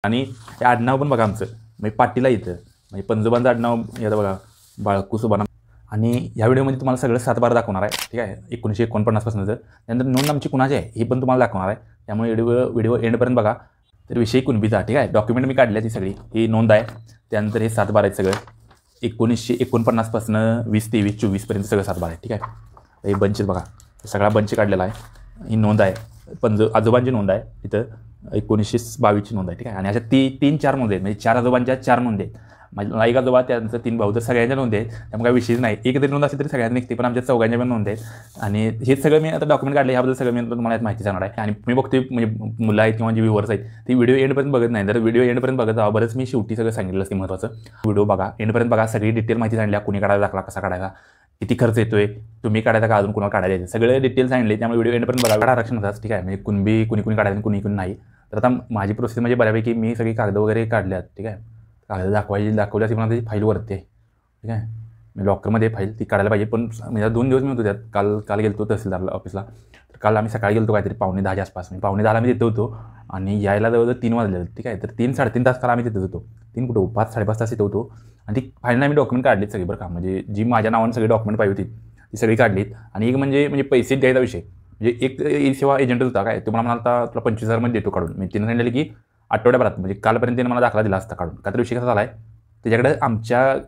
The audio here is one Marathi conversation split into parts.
आणि हे आडनाव पण बघा आमचं, म्हणजे पाटील आहे इथं, म्हणजे पंजोबांचं आडनाव येतं बघा, बाळकू सुबाना. आणि ह्या व्हिडिओमध्ये तुम्हाला सगळं 7/12 दाखवणार आहे, ठीक आहे, 1949 पासूनचं. त्यानंतर नोंद आमची कुणाची आहे हे पण तुम्हाला दाखवणार आहे. त्यामुळे व्हिडिओ एंडपर्यंत बघा. तर विषय कुणबीचा, ठीक आहे, डॉक्युमेंट मी काढली ती सगळी, ही नोंद आहे. त्यानंतर हे 7/12 आहे सगळं, 1949 पासून 20, 23, 24 सगळं 7/12 आहे, ठीक आहे. हे बंच बघा, सगळा बंच काढलेला आहे, ही नोंद आहे. आजोबांची नोंद आहे इथं, 1922ची नोंद आहे, ठीक आहे. आणि अशा 3-4 नोंदी आहेत, म्हणजे 4 आजोबांच्या 4 नोंदी आहेत. माझ्या एक आजोबा, त्यानंतर 3 भाऊ, तर सगळ्यांच्या नोंदी आहेत. त्यामुळे काही विषयच नाही, एक जरी नोंद असेल तरी सगळ्यांना निघते, पण आमच्या चौघांच्या पण नोंदी आहेत. आणि हे सगळं मी आता डॉक्युमेंट काढले, ह्याबद्दल सगळं मी तुम्हाला माहिती सांगणार आहे. आणि मी बघतोय म्हणजे मुलं आहेत किंवा जी व्ह्यूअर्स आहेत ती व्हिडिओ एंडपर्यंत बघत नाही, तर व्हिडिओ एंडपर्यंत बघत जावं. बरंच मी शेवटी सगळं सांगितलं असते महत्त्वाचं. व्हिडिओ बघा, एंडपर्यंत बघा, सगळी डिटेल माहिती सांगितल्या, कुणी काढायला दाखला, कसा काढायचा, किती खर्च येतोय, तुम्ही काढायचा का अजून कुणाला काढायला येते, सगळे डिटेल सांगितले. त्यामुळे व्हिडिओ एंडपर्यंत बघा. आरक्षणाचाच, ठीक आहे, म्हणजे कुणी काढायचं कुणी नाही. तर आता माझी प्रोसेस म्हणजे बऱ्यापैकी मी सगळी कागद वगैरे काढल्यात, ठीक आहे. कागद दाखवली अशी मला त्याची फाईल वरती आहे, ठीक आहे. मी लॉकरमध्ये फाईल ती काढायला पाहिजे, पण म्हणजे 2 दिवस मी होतो त्यात. काल गेलो तहसीलदार ऑफिसला, तर काल आम्ही सकाळी गेलो काहीतरी 9:45 आसपास, म्हणजे 9:45ला मी तिथे होतो. आणि यायला जवळजवळ 3 वाजले, ठीक आहे. तर 3-3.5 तास काल आम्ही तिथेच होतो. 3 कुठं 5-5.5 तास तिथे होतो. आणि ती फाईल आम्ही डॉक्युमेंट काढलीत सगळी, बरं का, म्हणजे जी माझ्या नावाने सगळी डॉक्युमेंट पाहिजे होती ती सगळी काढलीत. आणि एक म्हणजे पैसे द्यायचा विषय, म्हणजे एक ई-सेवा एजंटच होता, काय तुम्हाला म्हणाला तुला 25,000 देतो काढून. मी तिने सांगितलं की आठवड्याभरात, म्हणजे कालपर्यंत त्याने मला दाखला दिला असता काढून. का तर विषय कसा झाला आहे, त्याच्याकडे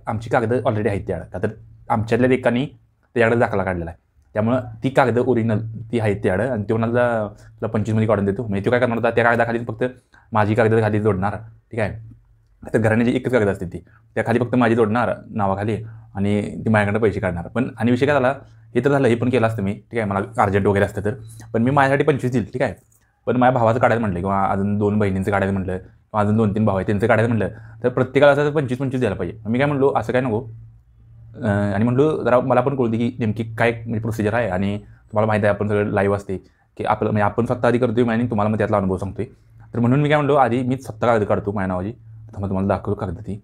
आमची कागद ऑलरेडी आहेत त्याकडे, का तर आमच्यातल्या एकाने त्याच्याकडे दाखला काढलेला आहे. त्यामुळं ती कागद ओरिजिनल ती आहेत त्याकडे. आणि तो म्हणाला तुला 25 काढून देतो. म्हणजे तो काय करणार होता, त्या कागदाखाली फक्त माझी कागद खाली जोडणार, ठीक आहे. तर घराण्याची एकच कागद असते ती, त्या खाली फक्त माझी जोडणार नावाखाली, आणि ती माझ्याकडे पैसे काढणार. पण आणि विषय काय झाला, हे तर झालं, हे पण केलं असतं मी, ठीक आहे, मला अर्जंट वगैरे असतं तर. पण मी माझ्यासाठी 25 दिली, ठीक आहे. पण माझ्या भावाचं काढायला म्हटलं, किंवा अजून 2 बहिणींचं काढायला म्हटलं, किंवा अजून 2-3 भाऊ आहेत त्यांचं काढायला म्हटलं, तर प्रत्येकाला असं 25-25 द्यायला पाहिजे. मी काय म्हणलो, असं काय नको. आणि म्हणलो जरा मला पण कळू दे की नेमकी काय म्हणजे प्रोसिजर आहे. आणि तुम्हाला माहिती आहे आपण सगळं लाईव्ह असते की आपलं, म्हणजे आपण स्वतः आधी करतोय आणि तुम्हाला मग त्यातला अनुभव सांगतोय. तर म्हणून मी काय म्हणलो, आधी मी स्वतः कागद काढतो माझ्या नावाची, तर तुम्हाला दाखवतो कागद ती.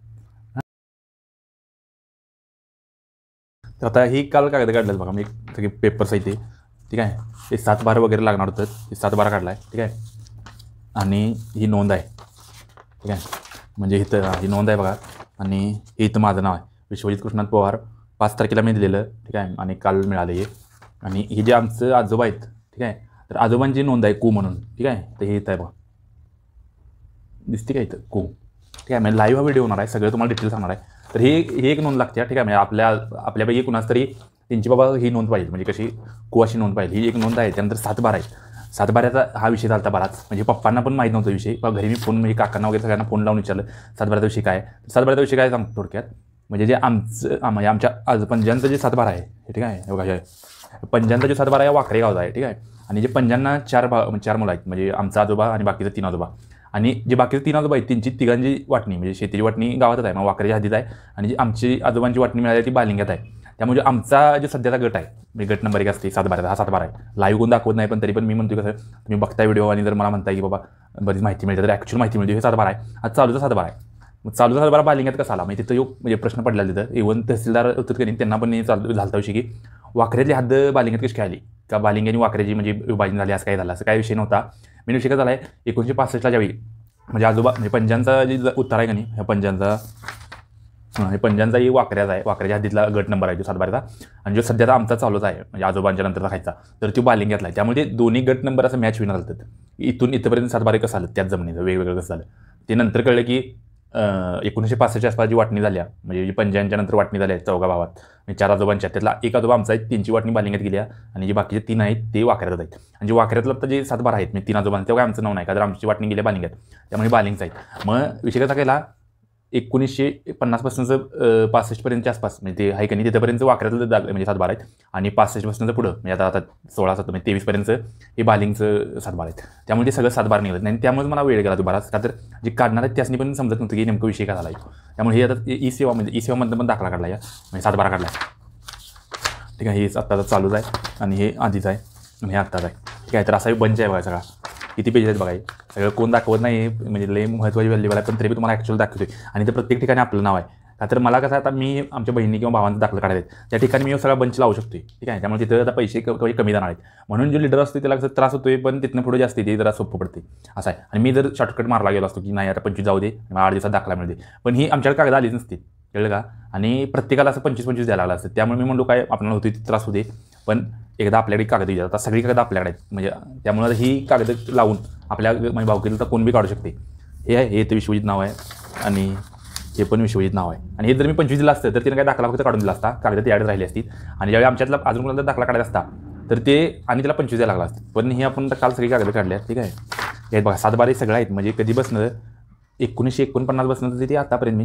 तर आता ही काल कागद काढल्यात बघा, मी सगळे पेपर्स आहे ते, ठीक आहे. हे 7/12 वगैरे लागणार होतं, हे 7/12 काढला आहे, ठीक आहे. आणि ही नोंद आहे, ठीक आहे, म्हणजे इथं ही नोंद आहे बघा. आणि हे इथं माझं नाव आहे, विश्वजित कृष्णात पवार, 5 तारखेला मी दिलेलं, ठीक आहे. आणि काल मिळालं हे. आणि हे जे आमचं आजोबा आहेत, ठीक आहे, तर आजोबांची नोंद आहे कू म्हणून, ठीक आहे. तर हे इथं आहे बघा, दिसते का इथं कू, ठीक आहे. म्हणजे लाईव्ह हा व्हिडिओ होणार आहे, सगळं तुम्हाला डिटेल सांगणार आहे. तर हे एक नोंद लागते, ठीक आहे. म्हणजे आपल्यापैकी कुणाच तरी त्यांची बाबा ही नोंद पाहिजे, म्हणजे कशी कू अशी नोंद पाहिजे, ही एक नोंद आहे. त्यानंतर 7/12 आहे. 7/12चा हा विषय झाला बराच, म्हणजे पप्पांना पण माहीत नव्हता विषय. घरी मी फोन, म्हणजे काकांना वगैरे सगळ्यांना फोन लावून विचारलं 7/12चा विषय काय. 7/12चा विषय काय सांगतो थोडक्यात, म्हणजे जे म्हणजे आमच्या पंजांचं जे 7/12 आहे, ठीक आहे. बघा, पंजांचा जो 7/12 आहे वाखरे गावचा आहे, ठीक आहे. आणि जे पंजांना 4 मुलं आहेत, म्हणजे आमचा आजोबा आणि बाकीचे 3 आजोबा. आणि जे बाकीचे 3 आजोबा आहेत त्यांची तिघांची वाटणी, म्हणजे शेतीची वाटणी गावातच आहे, मग वाकरेच्या हद्दीत आहे. आणि जी आमची आजोबांची वाटणी मिळाली ती बालिंग्यात आहे. त्यामुळे आमचा जो सध्याचा गट आहे, म्हणजे गट नंबर 1 असते 7/12, हा 7/12 आहे. लाईव्ह कोण दाखवत नाही, पण तरी पण मी म्हणतो कसं, तुम्ही बघताय व्हिडिओ आणि जर मला म्हणताय की बाबा बरीच माहिती मिळते, तर ॲक्च्युअल माहिती मिळते. हे 7/12 आहे, आज चालूचा 7/12 आहे. मग चालूचा 7/12 बालिंग्यात कसा आला, म्हणजे तिथं म्हणजे प्रश्न पडला तिथं. इव्हन तहसीलदार होतं की नाही, त्यांना पण चालू झाला विषय की वाकऱ्यातली हद्द बालिंग्यात कशी काय आली, का बालिंगी आणि वाकऱ्याची म्हणजे विभाजन झाली, असं काय झालं, असं काय विषय नव्हता. मी विषय काय झाला आहे, 1965ला ज्यावेळी म्हणजे आजोबा, म्हणजे पंजांचा जे उत्तर आहे का नाही, ह्या पंजांचा ही वाकऱ्याचा आहे, वाकऱ्याच्या हद्दीतला गट नंबर आहे जो 7/12चा. आणि जो सध्याचा आमचा चालूच आहे, म्हणजे आजोबांच्या नंतरचा खायचा, तर तो बालिंग्यातला आहे. त्यामुळे ते दोन्ही गट नंबर असं मॅच होईना झालं. इथून इथंपर्यंत 7/12 कसं आलं, त्याच जमिनीचं वेगवेगळं कसं झालं ते नंतर कळलं की 1965च्या आसपास जी वाटणी झाल्या, म्हणजे जी पंजांच्या नंतर वाटणी झाल्या चौघा भावात, म्हणजे 4 आजोबांच्या, त्यातला एक आजोबा आमचा आहे, त्यांची वाटणी बालिंग्यात गेली, आणि जे बाकीचे 3 आहेत ते वाकऱ्यात आहेत. आणि जे वाकऱ्यातलं तर जे 7/12 आहेत, म्हणजे 3 आजोबांचं, तेव्हा आमचं नाव नाही, का तर आमची वाटणी गेली बालिंग्यात, त्यामुळे बालिंगचं आहेत. मग विषय कसा केला, 1950 पासूनचं 65पर्यंतच्या आसपास, म्हणजे ते आहे का नाही तिथंपर्यंत वाकऱ्यातलं म्हणजे 7/12 आहेत. आणि 65 पासूनचं पुढं, म्हणजे आता 16-17 म्हणजे 23पर्यंत हे बालिंगचं 7/12 आहेत. त्यामुळे ते सगळं 7/12 निघत नाही. त्यामुळे मला वेळ गेला तो बराच, का तर जे काढणार आहेत त्यासनी पण समजत नव्हतं की नेमकं विषय काय झाला आहे. त्यामुळे हे आता ई-सेवा, म्हणजे ई-सेवामधनं पण दाखला काढला, म्हणजे 7/12 काढला, ठीक आहे. हेच आत्ताचा चालूच आहे, आणि हे आधीच आहे, आणि हे आत्ताच आहे, ठीक आहे. तर असा बंच आहे बघा सगळा, किती पेजेस आहेत बघा. सगळं कोण दाखवत नाही, म्हणजे लय महत्त्वाची व्हॅल्यूबल आहे, पण तरी तुम्हाला ॲक्च्युअल दाखवतोय. आणि ते प्रत्येक ठिकाणी आपलं नाव आहे, का तर मला कसं आता मी आमच्या बहिणी किंवा भावांचा दाखला काढायचा आहे त्या ठिकाणी मी सगळा बंच लावू शकतो, ठीक आहे. त्यामुळे तिथं आता पैसे कमी जाणार आहेत. म्हणून जो लीडर असतो त्याला कसं त्रास होतोय, पण तिथनं पुढे जास्त ते जरा सोपं पडते असं आहे. आणि मी जर शॉर्टकट मारला गेलो असतो की नाही आता 25 जाऊ दे, मला 8 दिवसात दाखला मिळते, पण ही आमच्याकडे कागद आलीच नसते, कळलं का. आणि प्रत्येकाला असं 25-25 द्यायला लागलं असतं. त्यामुळे मी म्हणलो काय आपल्याला होती त्रास होते, पण एकदा आपल्याकडे कागद येतात. आता सगळी कागद आपल्याकडे आहेत, म्हणजे त्यामुळे ही कागद लावून आपल्या म्हणजे भावकीला तर कोण बी काढू शकते. हे आहे, हे तर विश्वजित नाव आहे आणि हे पण विश्वजित नाव आहे. आणि हे जर मी 25 दिलं असतं तर तिने काय दाखला फक्त काढून दिला असता, कागद ती ॲड राहिली असती. आणि ज्यावेळी आमच्यातला अजून कोणाला दाखला काढायचा असता तर ते आणि त्याला 25 द्यायला लागला असतं. पण हे आपण काल सगळी कागद काढली आहेत, ठीक आहे. हे बघा 7-12 सगळं आहेत, म्हणजे कधी बसणं 1949 बसणं तर ते आतापर्यंत मी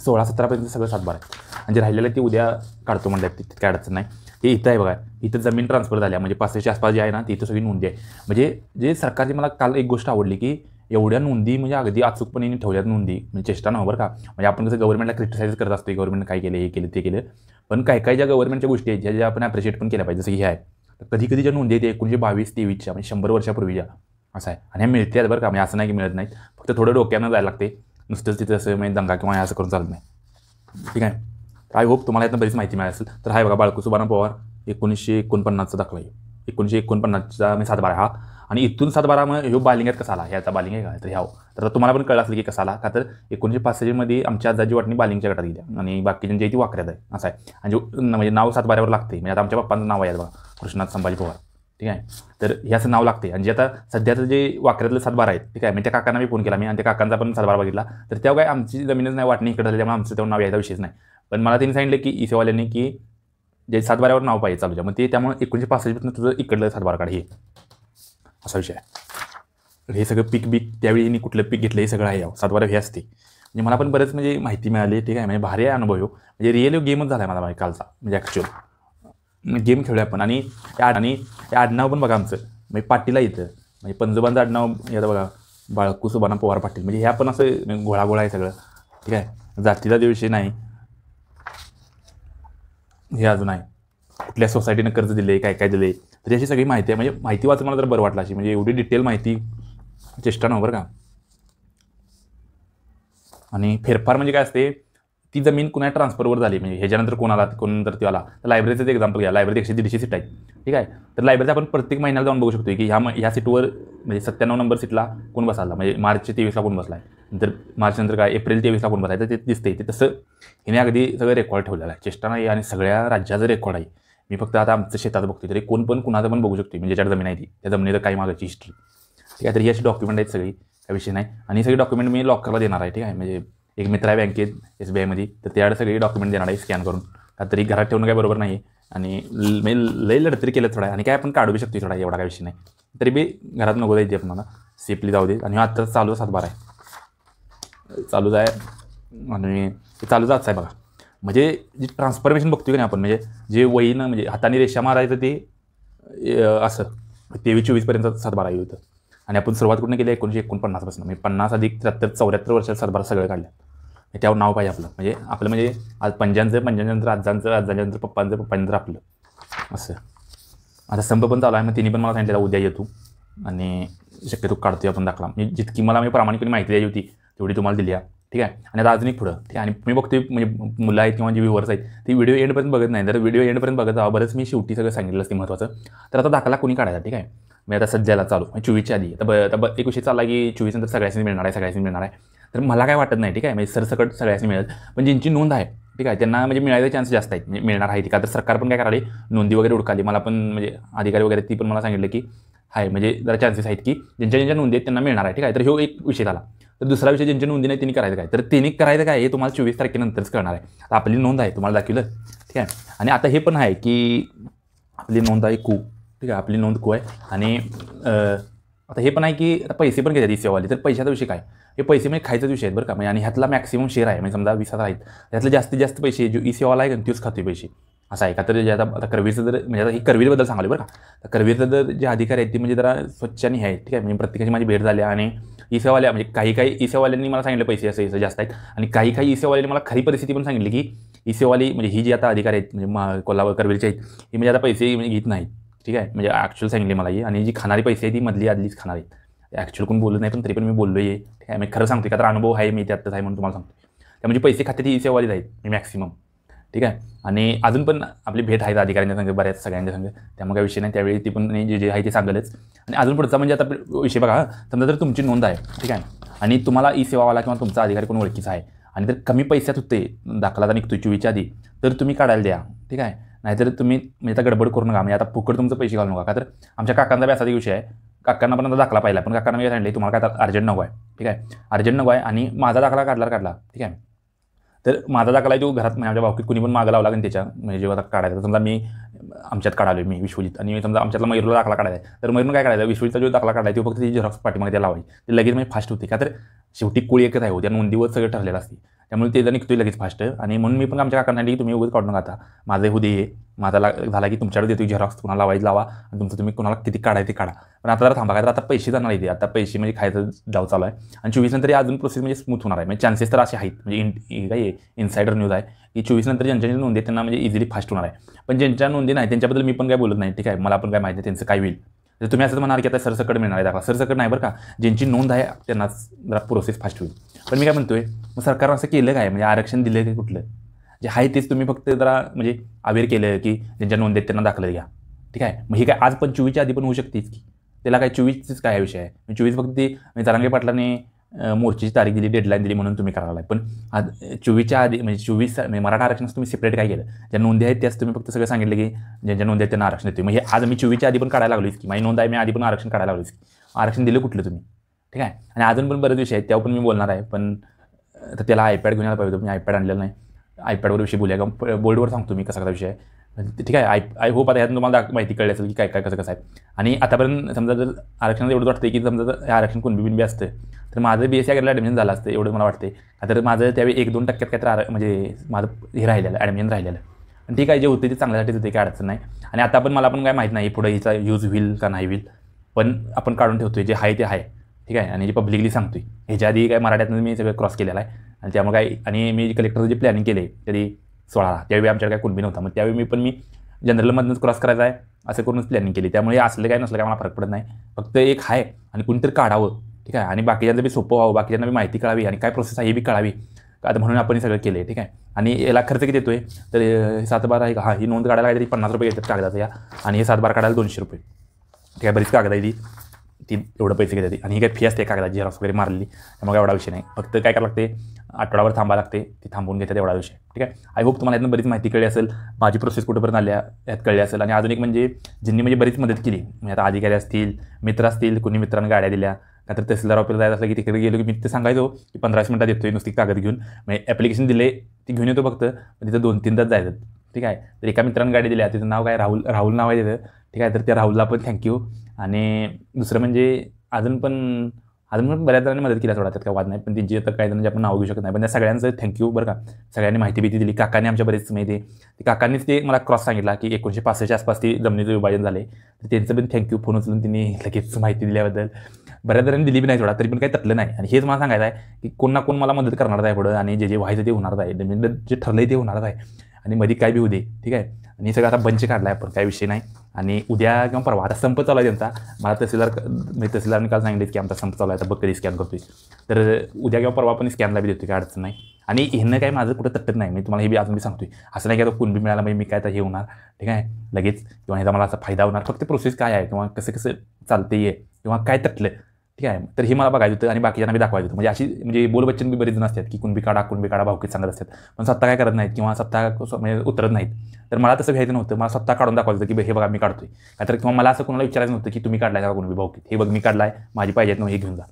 16-17पर्यंत सगळं 7-12 आहे. आणि जे राहिलेलं ते उद्या काढतो म्हणलं, तिथे काय अडचण नाही. हे इथं आहे बघा, इथं जमीन ट्रान्सफर झाल्या म्हणजे 500च्या आसपास जे आहे ना, तिथं सगळी नोंदी आहे. म्हणजे जे सरकारची मला काल एक गोष्ट आवडली की एवढ्या नोंदी म्हणजे अगदी अचूकपणे ठेवल्यात नोंदी, म्हणजे चेष्टा नव्हे बरं का. म्हणजे आपण कसं गव्हर्नमेंटला क्रिटिसाइज करत असतो, गव्हर्नमेंट काय केलं, हे केलं ते केलं, पण काही ज्या गव्हर्नमेंटच्या गोष्टी आहेत ज्या आपण ॲप्रिशिएट पण केल्या पाहिजे, जसं हे आहे. तर कधी ज्या नोंदी आहेत 1922-23च्या म्हणजे 100 वर्षापूर्वीच्या असं आहे. आणि ह्या मिळते बरं का, म्हणजे असं नाही की मिळत नाहीत, फक्त थोडं डोक्यानं जायला लागते, नुसतंच तिथं असं म्हणजे दंगा किंवा असं करून चालत नाही, ठीक आहे. आय होप तुम्हाला यातनं बरीच माहिती मिळाली असेल. तर हाय बघा बाळकू सुभान पवार 1949चा दाखला आहे, 1949चा मी 7-12 हा. आणि इथून 7-12 मग ह्यो बालिंगात कसा आला, ह्याचा बालिंग आहे का, तर ह्या तर तुम्हाला पण कळलं असेल की कसा आला. का तर 1965 आमच्या आजाची वाटणी बालिंगच्या गटात गेल्या आणि बाकीच्यांची ती वाकऱ्यात आहे असं आहे. आणि म्हणजे नाव 7-12वर लागते, म्हणजे आता आमच्या पप्पांचं नाव आहे बघा कृष्णात संभाजी पवार, ठीक आहे. तर ह्याचं नाव लागते. आणि जे आता सध्याचं जे वाकऱ्यातलं 7-12 आहेत, ठीक आहे. मी त्या काकांना मी फोन केला, मी आणि त्या काकांचा पण 7-12 बघितला, तर तेव्हा काय आमची जमीनच नाही वाटणी इकडे झाली, त्यामुळे आमचं तेव्हा नाव यायचा विषयच नाही. पण मला त्यांनी सांगितलं की इसेवाल्यांनी की जे 7-12वर नाव पाहिजे चालूच्या, मग ते त्यामुळे 1965 तुझं इकडलं 7-12 काढ, हे असा विषय आहे. हे सगळं पीक त्यावेळी कुठलं पीक घेतलं हे सगळं आहे 7-12 हे असते. म्हणजे मला पण बरंच म्हणजे माहिती मिळाली, ठीक आहे. म्हणजे भारी आहे अनुभव, म्हणजे रिअल गेमच झाला आहे मला कालचा, म्हणजे ॲक्च्युअल गेम खेळूया आपण. आणि या आडनाव पण बघा आमचं, म्हणजे पाटीला इथं म्हणजे पंजोबांचं आडनाव यात बघा बाळकू सुभान पवार पाटील, म्हणजे ह्या पण असं घोळागोळा आहे सगळं, ठीक आहे. जातीचा विषय नाही हे, अजून आहे कुठल्या सोसायटीनं कर्ज दिले, काय दिले, तर याची सगळी माहिती आहे. म्हणजे माहिती वाचून मला जर बरं वाटलं अशी, म्हणजे एवढी डिटेल माहिती चेष्टा नव्हे बरं का. आणि फेरफार म्हणजे काय असते, ती जमीन कुणा ट्रान्सफरवर झाली, म्हणजे ह्याच्यानंतर कोणतर ती आला, तर लायब्ररीचं एक्झाम्पल घ्या. लायब्ररी 100-150 सीट आहे, ठीक आहे. तर लायब्ररीचा आपण प्रत्येक महिन्याला जाऊन बघू शकतो की ह्या सीटवर म्हणजे 97 नंबर सीटला कोण बसायला, म्हणजे मार्च 23ला कोण बसला आहे, नंतर मार्च नंतर काय एप्रिल 23ला कोण बसायचं, ते दिसते. ते तसं हिने अगदी सगळं रेकॉर्ड ठेवलेलं आहे, चेष्टा नाही. आणि सगळ्या राज्याचं रेकॉर्ड आहे. मी फक्त आता आमचं शेतात बघतोय, तरी कोण पण कुणाचं पण बघू शकतो, म्हणजे ज्याच्याकडे जमीन आहे ती त्या जमिनीचं काही मागायची हिस्ट्री, ठीक आहे. तर ही अशी डॉक्युमेंट आहेत सगळी, काही विषय नाही. आणि सगळी डॉक्युमेंट मी लॉकरला देणार आहे, ठीक आहे. म्हणजे एक मित्र आहे बँकेत SBIमध्ये, तर त्याकडे सगळी डॉक्युमेंट देणार आहे स्कॅन करून, का तरी घरात ठेवणं काय बरोबर नाही. आणि लई लढतरी केलं थोडा, आणि काय आपण काढू बी शकतो थोडा, एवढा काय विषय नाही. तरी बी घरात नको द्यायची आपल्याला, सेफली जाऊ दे. आणि आता चालू 7-12 आहे, चालूच आहे. आणि चालू जायचं आहे बघा. म्हणजे जे ट्रान्सफॉर्मेशन बघतो की नाही आपण, म्हणजे जे वहीनं म्हणजे हाताने रेषा मारायचं ते असं 23-24पर्यंत 7-12 होतं. आणि आपण सुरुवात कुठून केली 1949 पासून, म्हणजे 50 अधिक 73 74 वर्षात 7-12 सगळं काढलं. त्यावर नाव पाहिजे आपलं म्हणजे आज पंजांनंतर आजांच्यानंतर पप्पांनंतर आपलं असं. आता संप पण चालू आहे, मग तिने पण मला सांगितलं उद्या येतो आणि शक्यतो काढतोय आपण दाखला. म्हणजे जितकी मला मी प्रामाणिकपणे माहिती द्यायची होती तेवढी तुम्हाला दिली आहे, ठीक आहे. आणि आता अजून एक पुढं, ठीक आहे. आणि मी बघतोय म्हणजे मुलं आहेत किंवा जे व्ह्यूअर्स आहेत ती व्हिडिओ एंडपर्यंत बघत नाही, तर व्हिडिओ एंडपर्यंत बघत जावं. बरंच मी शेवटी सगळं सांगितलं असते महत्त्वाचं. तर आता दाखला कोणी काढायचा, ठीक आहे. मी आता सध्याला चालू 24च्या आधी आता एक विषय चालला की 24 नंतर सगळ्यांनी मिळणार आहे. तर मला काय वाटत नाही, ठीक आहे. म्हणजे सरसकट सगळ्यांनी मिळेल, पण ज्यांची नोंद आहे, ठीक आहे, त्यांना म्हणजे मिळायचे चान्स जास्त आहेत, म्हणजे मिळणार आहे. का तर सरकार पण काय करायला नोंदी वगैरे उडकाली. मला पण म्हणजे अधिकारी वगैरे ती पण मला सांगितलं की आहे म्हणजे जरा चान्सेस आहेत की ज्यांच्या नोंदी आहेत त्यांना मिळणार आहे, ठीक आहे. तर ह्यो एक विषय झाला. तर दुसरा विषय ज्यांच्या नोंदी नाही त्यांनी करायचं काय, तर त्यांनी करायचं काय हे तुम्हाला 24 तारखेनंतरच कळणार आहे. आता आपली नोंद आहे तुम्हाला दाखवलं, ठीक आहे. आणि आता हे पण आहे की आपली नोंद आहे ठीक आहे, आपली नोंद आहे. आणि आता हे पण आहे की आता पैसे पण घेतात सेवाले, तर पैशाचा विषय काय, हे पैसे म्हणजे खायचाच विषय आहेत बरं का. म्हणजे आणि ह्यातला मॅक्सिमम शेअर आहे, म्हणजे समजा 20,000 आहेत, त्यातले जास्तीत जास्त पैसे जो सेवाला आहे तोच खातोय पैसे असं आहे. का तर जे आता करवीरचं जर म्हणजे आता ही करवीरबद्दल सांगाले बरं का. तर करवीरचं जर जे अधिकारी आहेत ते म्हणजे जरा स्वच्छ आणि आहे, ठीक आहे. म्हणजे प्रत्येकाची माझी भेट झाली. आणि सेवाल्या म्हणजे काही सेवाल्यांनी मला सांगितलं पैसे असं जास्त आहेत, आणि काही सेवाल्यांनी मला खरी परिस्थिती पण सांगितली की सेवाली म्हणजे ही जी आता अधिकारी आहेत म्हणजे कोल्हापूर करवीरचे आहेत ही म्हणजे आता पैसे म्हणजे घेत नाहीत, ठीक आहे. म्हणजे ॲक्च्युअल सांगितले मला ही. आणि जी खाणारी पैसे आहे ती मधली आधलीच खाणार आहेत. ॲक्च्युअल कोण बोलत नाही, पण तरी पण मी बोललो आहे, ठीक आहे. मी खरं सांगतो का तर अनुभव आहे, मी त्यातच आहे म्हणून तुम्हाला सांगतो. त्यामुळे पैसे खात्यात ही सेवावाली आहेत मॅक्सिमम, ठीक आहे. आणि अजून पण आपली भेट आहेत अधिकाऱ्यांच्या संग, बऱ्याच सगळ्यांच्या संग, त्यामुळे काही विषय नाही. त्यावेळी ती पण जे आहे ते सांगेलच. आणि अजून पुढचा म्हणजे आता विषय बघा, समजा जर तुमची नोंद आहे, ठीक आहे, आणि तुम्हाला ई सेवावाला किंवा तुमचा अधिकारी कोण ओळखीचा आहे आणि जर कमी पैशात होते दाखला आता निघतो 24च्या आधी, तर तुम्ही काढायला द्या, ठीक आहे. नाहीतर तुम्ही म्हणजे आता गडबड करू नका, म्हणजे आता फुकट तुमचं पैसे घालू नका. का तर आमच्या काकांचा बी असा विषय आहे, काकांना पण आता दाखला पाहिला, पण काकांना मी सांगितले तुम्हाला काय अर्जंट नको आहे, ठीक आहे, अर्जंट नको आहे. आणि माझा दाखला काढला, ठीक आहे. तर माझा दाखला आहे जो घरात माझ्या भावकीत कुणी पण मागं लावला, आणि त्याच्या म्हणजे जेव्हा काढायचा समजा मी आमच्यात काढालो मी विश्वजित, आणि समजा आमच्यातला मयूरला दाखला काढायचा आहे, तर मयूरनं काय करायचं, विश्वजितचा जो दाखला काढायचा तो फक्त ती झेरॉक्स पाठीमध्ये त्याला लावायची, ते लगेच म्हणजे फास्ट होते. का तर शेवटी कुळी एकच आहे, त्या नोंदीवर सगळं ठरलेलं असते, त्यामुळे ते निघतोय लगेच फास्ट. आणि म्हणून मी पण आमच्या काकांना सांगितलं की तुम्ही उगाच काढू नका, आता माझं होऊ दे, माझा झाला की तुमच्याकडे देतो झेरॉक्स, कुणाला लावायचं लावा, आणि तुमचं तुम्ही कुणाला किती काढायचं ते काढा. पण आता जरा थांबा, काय तर आता पैसे जाणार आहे, आता पैसे म्हणजे खायचं डाव चालू आहे. आणि 24 नंतर अजून प्रोसेस म्हणजे स्मूथ होणार आहे, म्हणजे चान्सेस तर असे आहेत, म्हणजे काय इनसायडर न्यूज आहे की 24 नंतर ज्यांच्या नोंदी त्यांना म्हणजे इझिली फास्ट होणार आहे. पण ज्यांच्या नोंदी नाही त्यांच्याबद्दल मी पण काय बोलत नाही, ठीक आहे, मला पण काय माहिती नाही त्यांचं काय होईल. तर तुम्ही असं म्हणाल की आता सरसकट मिळणार आहे दाखला, सरसकट नाही बरं का, ज्यांची नोंद आहे त्यांनाच जरा प्रोसेस फास्ट होईल. पण मी काय म्हणतोय, मग सरकारनं असं केलं काय, म्हणजे आरक्षण दिलं की कुठलं, जे आहे तेच तुम्ही फक्त जरा म्हणजे अवेअर केलं की ज्यांच्या नोंद आहेत त्यांना दाखलं घ्या, ठीक आहे. मग हे काय आज पण 24च्या आधी पण होऊ शकतेच की, त्याला काय 24च काय विषय आहे. 24 फक्त ती जरांगे पाटलांनी मोर्चाची तारीख दिली, डेडलाईन दिली म्हणून तुम्ही करायला. पण आज 24च्या आधी म्हणजे 24 म्हणजे मराठा आरक्षणाचं तुम्ही सेपरेट काय केलं, ज्या नोंदी आहेत त्याच तुम्ही फक्त सगळं सांगितलं की ज्यांच्या नोंदी आहेत त्यांना आरक्षण देतो. मग हे आज मी 24च्या आधी पण काढायला लागलोच की, माझी नोंद आहे, मी आधी पण आरक्षण काढायला लागलोच की, आरक्षण दिलं कुठलं तुम्ही, ठीक आहे. आणि अजून पण बरेच विषय आहेत, त्यावर पण मी बोलणार आहे, पण तर त्याला आयपॅड घेऊन यायला पाहिजे होतं, मी आयपॅड आणलेलं नाही. आयपॅडवर विषय बोलूया का, बोर्डवर सांगतो मी कसा विषय आहे, ठीक आहे. आय होप आता ह्यातून तुम्हाला माहिती कळली असेल की काय काय कसं आहे. आणि आतापर्यंत समजा जर आरक्षणाचं एवढं वाटतं की समजा जर आरक्षण कोणी बी असतं तर माझं BSc ॲग्रीला ॲडमिशन झालं असतं, एवढं मला वाटते. तर माझं त्यावेळी 1-2% काय तर म्हणजे माझं हे राहिलेलं ॲडमिशन राहिलेलं. पण ठीक आहे, जे होते ते चांगल्यासाठीच होते, काय अडचण नाही. आणि आता पण मला पण काय माहीत नाही पुढे हिचा यूज होईल का नाही होईल, पण आपण काढून ठेवतोय, जे आहे ते आहे, ठीक आहे. आणि जे पब्लिकली सांगतोय, ह्याच्या आधी काय मराठ्यातनं मी सगळं क्रॉस केलेलं आहे. आणि त्यामुळे काय, आणि मी कलेक्टरचं जे प्लॅनिंग केले तरी 16ला, त्यावेळी आमच्याकडे काय कुणबी नव्हता, मग त्यावेळी मी जनरलमधूनच क्रॉस करायचा आहे असं करूनच प्लॅनिंग केली. त्यामुळे असलं काय नसलं काय मला फरक पडत नाही, फक्त एक आहे आणि कुणीतरी काढावं, ठीक आहे. आणि बाकीच्यांना बी सोपं व्हावं, बाकीच्यांना बी माहिती कळावी आणि काय प्रोसेस आहे हे बी कळावी, आता म्हणून आपण हे सगळं केलं आहे, ठीक आहे. आणि याला खर्च किती येतोय, तर 7-12 आहे का, ही नोंद काढायला काहीतरी 50 रुपये येतात कागदाचं या, आणि हे 7-12 काढायला 200 रुपये, ठीक आहे. बरीच कागद आहे ती एवढं पैसे घेतात. आणि ही काही फी असते कागदाची, झेरॉक्स वगैरे मारलेली, त्यामुळे एवढा विषय नाही. फक्त काय करावं लागते, आठवड्यावर थांबावं लागते, ती थांबवून घेतात, एवढा विषय, ठीक आहे. आय होप तुम्हाला यातून बरीच माहिती कळली असेल, माझी प्रोसेस कुठेपर्यंत आल्या यात कळली असेल. आणि अजून एक म्हणजे ज्यांनी म्हणजे बरीच मदत केली, म्हणजे आता अधिकारी असतील, मित्र असतील, कोणी मित्रांनी गाड्या दिल्या, का तर तहसीलदार ऑफिसला जायचं असलं की तिकडे गेलो की मी ते सांगायचो की 15 मिनिटात येतोय, नुसती कागद घेऊन, म्हणजे ॲप्लिकेशन दिले ती घेऊन येतो फक्त, तिथं 2-3 तास जायचं, ठीक आहे. तर एका मित्रांनी गाडी दिल्या, तिचं नाव काय राहुल नाव आहे तिथं, ठीक आहे. तर त्या राहुलला पण थँक्यू. आणि दुसरं म्हणजे अजून पण बऱ्याच जणांनी मदत केली, थोडा त्यात काय वाद नाही, पण त्यांची आता काही जणांची आपण नाव घेऊ शकत नाही, पण त्या सगळ्यांचं थँक्यू बरं का. सगळ्यांनी माहिती दिली, काकांनी आमच्या बरेच माहिती, काकांनीच ते मला क्रॉस सांगितला की 1965च्या आसपास ती जमिनीचं विभाजन झाले, तर त्यांचं पण थँक्यू. फोन उचलून त्यांनी लगेच माहिती दिल्याबद्दल बऱ्याच जणांनी दिली बी नाही थोडा, तरी पण काही तटलं नाही. आणि हेच मला सांगायचं आहे की कोण ना कोण मला मदत करणार आहे पुढं, आणि जे व्हायचं ते होणारच आहे, म्हणजे जे ठरलं आहे ते होणारच आहे. आणि मध्ये काय बी होऊ दे, ठीक आहे. आणि सगळं आता बंच काढला आहे, पण काही विषय नाही. आणि उद्या किंवा परवा आता संप चालू आहे त्यांचा, मला तहसीलदारने काल सांगितलं की आमचा संप चालू आहे, आता बघ कधी स्कॅन करतोय, तर उद्या किंवा परवा पण स्कॅनला बी देतोय, काय अडचण नाही. आणि ह्यांना काय माझं कुठं तटत नाही, मी तुम्हाला हे बी अजून बी सांगतोय, असं नाही की आता कुणबी मिळाला म्हणजे मी काय तर हे होणार, ठीक आहे, लगेच, किंवा ह्याचा मला असा फायदा होणार. फक्त प्रोसेस काय आहे किंवा कसं चालते आहे किंवा काय तटलं, ठीक आहे. तर हे मला बघायचं होतं आणि बाकीच्यांना बी दाखवायचं होतं. म्हणजे अशी म्हणजे बोलबच्चन बी बरेच जण असतात की कुणबी काढा भावकीत सांगत असतात, पण स्वतः काय करत नाहीत किंवा स्वतः म्हणजे उतरत नाहीत. तर मला तसं घ्यायचं नव्हतं, मला स्वतः काढून दाखवायचं की हे बघा मी काढतोय, का तर किंवा मला असं कोणाला विचारायचं नव्हतं की तुम्ही काढलाय का कुणबी भावकीत, हे बघ मी काढलाय, माझी पाहिजे आहेत ना, हे घेऊन जा,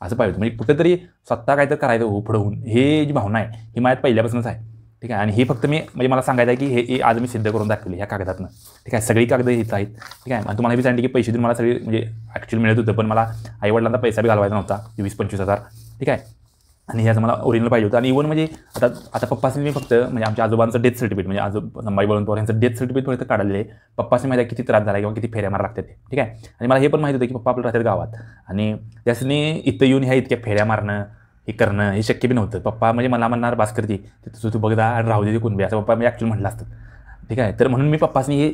असं पाहिजे. म्हणजे कुठेतरी स्वतः काय तर करायचं हो पुढं होऊन, हे जी भावना आहे ही माझ्यात पहिल्यापासूनच आहे, ठीक आहे. आणि हे फक्त मी म्हणजे मला सांगायचं आहे की हे आज मी सिद्ध करून दाखवली ह्या कागदातनं, ठीक आहे. सगळी कागद हीच आहेत, ठीक आहे. आणि तुम्हाला बी सांगितलं की पैसे देऊन मला सगळी म्हणजे ॲक्च्युअली मिळत होतं, पण मला आईवडिलांना पैसा बी घालवायचा नव्हता, 20-25 हजार, ठीक आहे. आणि ह्याचं मला ओरिजिनल पाहिजे होतं. आणि इव्हन म्हणजे आता पप्पासनी मी फक्त म्हणजे आमच्या आजोबांचं डेथ सर्टिफिकेट, म्हणजे संभाजी बळवंत पवार यांचं डेथ सर्टिफिकेट फक्त काढलेलं आहे. पप्पासनी माहिती किती त्रास झाला किंवा किती फेऱ्या मारा लागतात ते, ठीक आहे. आणि मला हे पण माहिती होतं की पप्पा आपलं राहतात गावात, आणि त्यासनी इथं येऊन ह्या इतक्या फेऱ्या मारणं हे करणं हे शक्य बी नव्हतं. पप्पा म्हणजे मला म्हणणार भास्करजी तू बघा आणि राहू दे कुणबी, असं पप्पा मी ॲक्च्युअली म्हटलं असतं, ठीक आहे. तर म्हणून मी पप्पासनी हे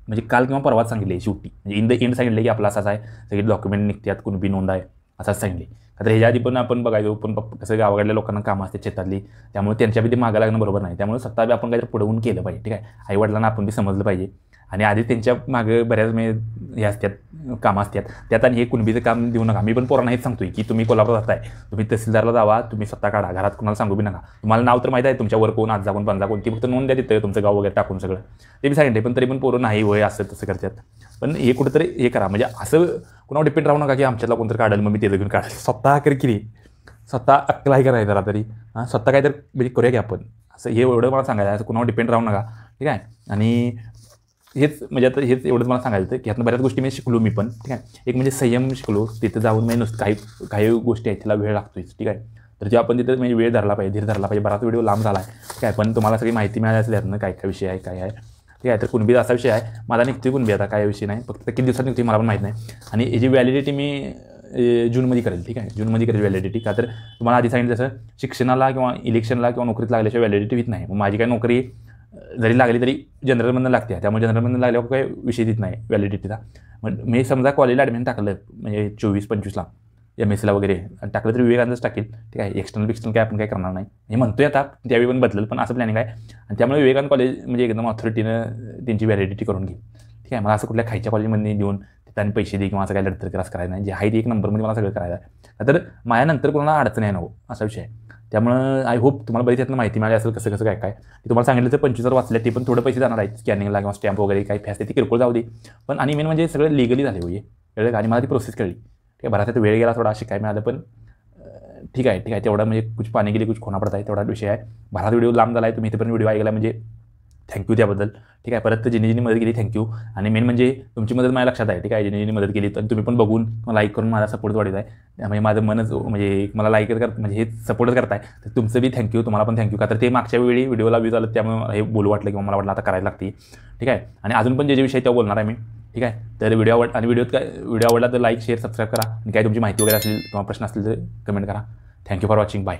म्हणजे काल किंवा परवाच सांगितले शेवटी, म्हणजे इन द एंड सांगितले की आपला असाच आहे, सगळे डॉक्युमेंट निघतात, कुणबी नोंद आहे, असं सांगितले. तर ह्याच्या आधी पण आपण बघायचो पण कसं गावाकडल्या लोकांना कामं असते शेतातली, त्यामुळे त्यांच्या बी ते मागं लागणं बरोबर नाही. त्यामुळे स्वतः बी आपण काहीतरी पुढवून केलं पाहिजे. ठीक आहे, आईवडिलांना आपण बी समजलं पाहिजे. आणि आधी त्यांच्या मागं बऱ्याच हे असतात कामं असतात, त्यात आणि हे कुणबीचं काम देऊ नका. मी पण पोरांना हेच सांगतोय की तुम्ही कोल्हापुरात जाताय, तुम्ही तहसीलदारला जावा, तुम्ही स्वतः काढा, घरात कुणाला सांगू बी नका. तुम्हाला नाव तर माहीत आहे तुमच्यावर कोण आजा कोण पंजा कोण, ती फक्त नोंद द्या तिथं तुमचं गाव वगैरे टाकून सगळं ते बी सांगितले. पण तरी पण पोरं नाही होय असं तसं करतात. पण हे कुठंतरी हे करा, म्हणजे असं कुणावर डिपेंड राहू नका की आमच्यातला कोणतरी काढेल मग मी ते घेऊन काढेल. स्वतः कर की स्वतः अक्कल आहे करायचं जरा तरी. स्वतः काय तर म्हणजे करूया की आपण असं, हे एवढं मला सांगायचं आहे. असं कुणावर डिपेंड राहू नका. ठीक आहे, आणि हेच म्हणजे आता हेच एवढंच मला सांगायचं होतं की ह्यातनं बऱ्याच गोष्टी मी शिकलो मी पण. ठीक आहे, एक म्हणजे संयम शिकलो. तिथं जाऊन मी नुसतं काही गोष्टी आहेत त्याला वेळ लागतोच. ठीक आहे, तर जे आपण तिथं म्हणजे वेळ धरला पाहिजे, धीर धरला पाहिजे. बराच व्हिडिओ लांब झाला आहे. ठीक आहे, पण तुम्हाला सगळी माहिती मिळाली असेल यातनं काय काय विषय आहे काय आहे. ठीक आहे, तर कुणबी असा विषय आहे. मला निघतोय कुणबी आता, काय विषय नाही, फक्त किती दिवसात निघतोय मला पण माहीत नाही. आणि याची व्हॅलिडिटी मी जूनमध्ये करेल. ठीक आहे, जूनमध्ये करेल व्हॅलिडिटी. का तर तुम्हाला आधी सांगितलं जसं शिक्षणाला किंवा इलेक्शनला किंवा नोकरीत लागल्याशिवाय व्हॅलिडिटी होत नाही. मग माझी काय नोकरी जरी लागली तरी जनरलमधून लागते, त्यामुळे जनरलमधून लागल्यावर काही विषय देत नाही व्हॅलिडिटीचा. मग मी समजा कॉलेजला ॲडमिशन टाकलं म्हणजे 24-25ला MSCला वगैरे टाकलं तरी विवेकानंदच टाकेल. ठीक आहे, एक्सटर्नल काय आपण काय करणार नाही हे म्हणतोय आता, त्यावेळी पण बदलेल, पण असं प्लॅनिंग आहे. आणि त्यामुळे विवेकानंद कॉलेज म्हणजे एकदम ऑथॉरिटीनं त्यांची व्हॅलिडिटी करून घेईल. ठीक आहे, मला असं कुठल्या खायच्या कॉलेजमध्ये देऊन तिथं आणि पैसे दे किंवा असं काय लढतर त्रास करायचं नाही. जे आहे ते एक नंबरमध्ये मला सगळं करायचं आहे. तर माझ्यानंतर कोणाला अडचण आहे नको असा विषय आहे. त्यामुळं आय होप तुम्हाला बरीच यातनं माहिती मिळाली असेल कसं कसं काय काय. ते तुम्हाला सांगितलं तर 25,000 वाचले, ते पण थोडं पैसे जाणार आहेत स्कॅनिंगला किंवा स्टॅम्प वगैरे काही फॅस ते किरकोळ जाऊ दे. पण आणि मेन म्हणजे सगळं लिगली झाले होईल कळलं का, आणि मला ती प्रोसेस कळली. ठीक आहे, बराच वेळ गेला थोडा शिकाय मिळालं, पण ठीक आहे तेवढा म्हणजे कुछ पाणी गेली कुछ खोना पडत आहे तेवढा विषय आहे. बराच व्हिडिओ लांब झाला आहे, तुम्ही इथे पण व्हिडिओ ऐकला म्हणजे थँक्यू त्याबद्दल. ठीक आहे, परत जिनी मदत केली थँक्यू. आणि मेन म्हणजे तुमची मदत माझ्या लक्षात आहे. ठीक आहे, जिनी मदत केली तर तुम्ही पण बघून लाईक करून मला सपोर्ट वाढत आहे. त्यामुळे माझं मनच म्हणजे मला लाईक म्हणजे हे सपोर्टच करताय, तर तुमचं बी थँक्यू, तुम्हाला पण थँक्यू. का तर ते मागच्या वेळी व्हिडिओला व्ह्यूज आलं त्यामुळे हे बोलू वाटलं किंवा मला वाटलं आता करायला लागते. ठीक आहे, आणि अजून पण जे विषय तेव्हा बोलणार आहे मी. ठीक आहे, तर व्हिडिओ आवडला तर लाईक शेअर सबस्क्राईब करा. आणि काय तुमची माहिती वगैरे असेल किंवा प्रश्न असतील तर कमेंट करा. Thank you for watching. बाय.